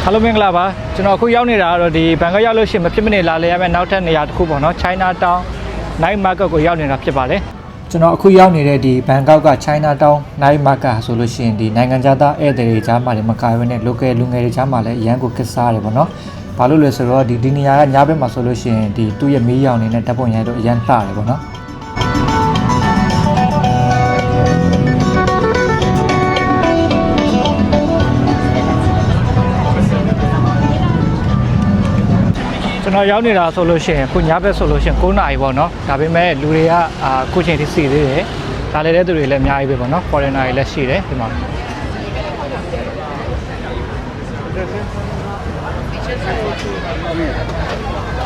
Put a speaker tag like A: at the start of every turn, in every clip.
A: Hello မင်္ဂလာပါကျွန်တော်အခုရောက်နေတာကတော့ဒီဘန်ကောက်ရောက်လို့ရှိရင်မဖြစ်မနေလာလေရမယ့်နောက်ထပ်နေရာတစ်ခုပေါ့နော် China Town Night Market ကိုရောက်နေတာဖြစ်ပါတယ်ကျွန်တော်အခုရောက်နေတဲ့ဒီဘန်ကောက်က China Town Night Market ဆိုလို့ရှိရင်ဒီနိုင်ငံခြားသားဧည့်သည်တွေကြားမှာလည်းမကားရနဲ့ local လူငယ်တွေကြားမှာလည်းအရန်ကိုကစားတယ်ပေါ့နော်ဘာလို့လဲဆိုတော့ဒီနေရာကညဘက်မှာဆိုလို့ရှိရင်ဒီသူ့ရဲ့မီးရောင်နေနဲ့ဓာတ်ပုံရိုက်တော့အရန်လှတယ်ပေါ့နော်ကျွန်တော်ရောက်နေတာဆိုလို့ရှိရင်ခုညဘက်ဆိုလို့ရှိရင်9 နာရီပေါ့နော်ဒါပေမဲ့လူတွေကခုချိန်ထိစီသေးတယ်ဒါလည်းတဲ့သူတွေလည်းအများကြီးပဲပေါ့နော် foreigner တွေလည်းရှိတယ်ဒီမှာ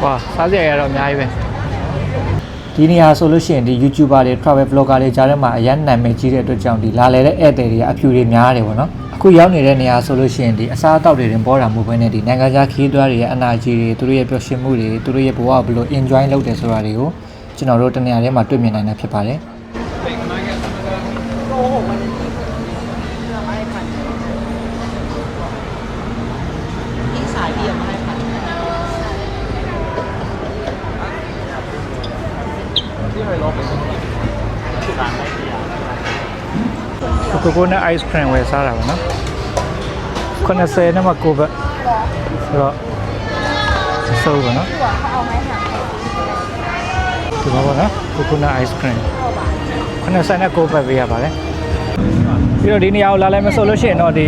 A: ဝါစားစရာရတော့အများကြီးပဲဒီနေရာဆိုလို့ရှိရင်ဒီ YouTuber တွေ travel vlogger တွေကြားထဲမှာအရန်နာမည်ကြီးတဲ့အတွက်ကြောင့်ဒီလာလေတဲ့ဧည့်သည်တွေကအဖြူတွေများတယ်ပေါ့နော်အခုရောက်နေတဲ့နေရာဆိုလို့ရှိရင်ဒီအစားအသောက်တွေတင်ပေါ်တာမှုပဲနဲ့ဒီနိုင်ငံခြားခီးသွွားတွေရဲ့အနာကြီးတွေသူတို့ရဲ့ပျော်ရွှင်မှုတွေသူတို့ရဲ့ဘဝကိုဘယ်လို enjoy လုပ်တယ်ဆိုတာတွေကိုကျွန်တော်တို့တနေရာထဲမှာတွေ့မြင်နိုင်တာဖြစ်ပါတယ်ကိုကိုနဲ့ ice cream ဝယ်စားတာပေါ့နော်90နဲ့မှ9ဘတ်ဆိုတော့ဆိုးပါနော်ဒီမှာပေါ့နော်ကိုကိုနဲ့ ice cream 90နဲ့9ဘတ်ပေးရပါတယ်ပြီးတော့ဒီနေရာကိုလာလိုက်မဆိုလို့ရှိရင်တော့ဒီ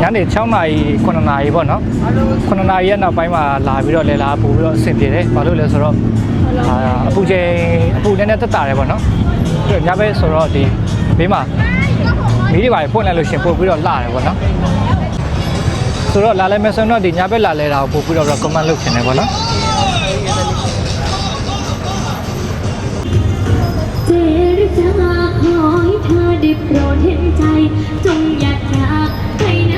A: ညနေ6နာရီ9နာရီပေါ့နော်9နာရီရဲ့နောက်ပိုင်းမှာလာပြီးတော့လဲလာပို့ပြီးတော့အဆင်ပြေတယ်ဘာလို့လဲဆိုတော့အပူချိန်အပူနည်းနည်းတက်တာတယ်ပေါ့နော်ပြီးတော့ညဘက်ဆိုတော့ဒီဘေးမှာမီးတွေပါဖွင့်လိုက်လို့ရှင်ပို့ပြီးတော့လှတယ်ပေါ့နော်ဆိုတော့လာလဲမယ်ဆိုတော့ဒီညဘက်လာလဲတာကိုပို့ပြီးတော့ recommend လုပ်ချင်တယ်ပေါ့နော်
B: เจรจาขอให้เธอได้โปรดเห็นใจจงอย่าจากไปไหน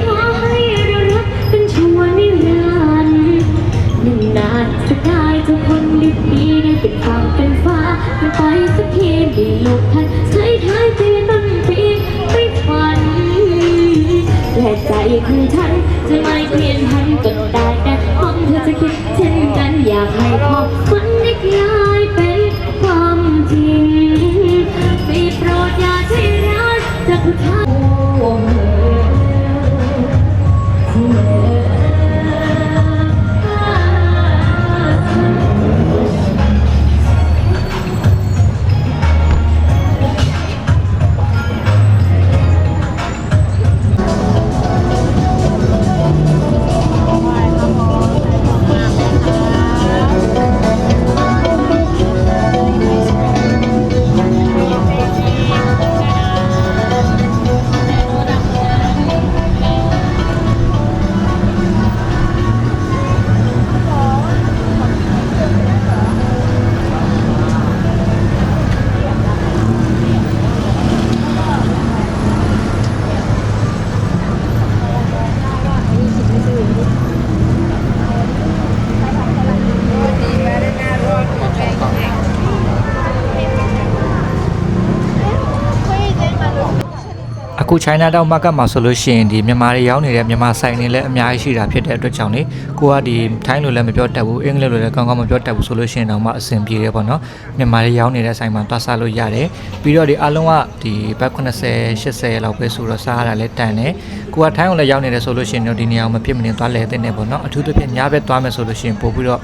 B: ขอให้เรารักเป็นชั่วนิรันดร์นานๆจะได้เจอคนดีๆได้เป็นฝั่งเป็นฟ้าไม่ไปสักทีได้หลบทันใช้ท้ายปีต้นปีไม่ฝันและใจของฉันจะไม่เปลี่ยนพันก็ได้แต่ห้องเธอจะคิดเช่นกันอยากให้ความฝันได้กลายเป็นความจริงไม่โปรดอย่าใช้รักจากผู้ชายအခု China Town Market မှာဆိုလို့ရှိရင်ဒီမြန်မာတွေရောင်းနေတဲ့မြန်မာဆိုင်တွေလည်းအများကြီးရှိတာဖြစ်တဲ့အတွက်ကြောင့်လေကိုကဒီထိုင်းလိုလည်းမပြောတတ်ဘူးအင်္ဂလိပ်လိုလည်းကောင်းကောင်းမပြောတတ်ဘူးဆိုလို့ရှိရင်တော့မှအဆင်ပြေတယ်ပေါ့နော်မြန်မာတွေရောင်းနေတဲ့ဆိုင်မှာတွားစားလို့ရတယ်ပြီးတော့ဒီအားလုံးကဒီဘတ်90 80လောက်ပဲဆိုတော့စားရတာလည်းတန်တယ်ကိုကထိုင်းကိုလည်းရောင်းနေတယ်ဆိုလို့ရှိရင်တော့ဒီနေရာမှာမဖြစ်မနေသွားလဲတဲ့နေပေါ့နော်အထူးသဖြင့်ညဘက်သွားမယ်ဆိုလို့ရှိရင်ပို့ပြီးတော့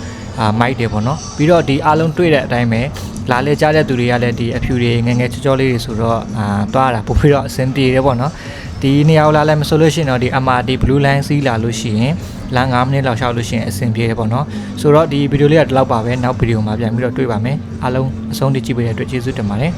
B: မိုက်တယ်ပေါ့နော်ပြီးတော့ဒီအားလုံးတွေ့တဲ့အတိုင်းပဲလာလေကြားတဲ့သူတွေကလည်းဒီအဖြူတွေငငယ်ချောချောလေးတွေဆိုတော့သွားတာပို့ပြီးတော့အဆင်ပြေတယ်ပေါ့နော်ဒီနေရာကိုလာလဲမဆိုလို့ရှိရင်တော့ဒီ MRT Blue Line စီးလာလို့ရှိရင်လမ်း9မိနစ်လောက်ရှောက်လို့ရှိရင်အဆင်ပြေတယ်ပေါ့နော်ဆိုတော့ဒီဗီဒီယိုလေးကဒီလောက်ပါပဲနောက်ဗီဒီယိုမှာပြန်ပြီးတော့တွေ့ပါမယ်အားလုံးအဆုံးထိကြည့်ပေးတဲ့အတွက်ကျေးဇူးတင်ပါတယ်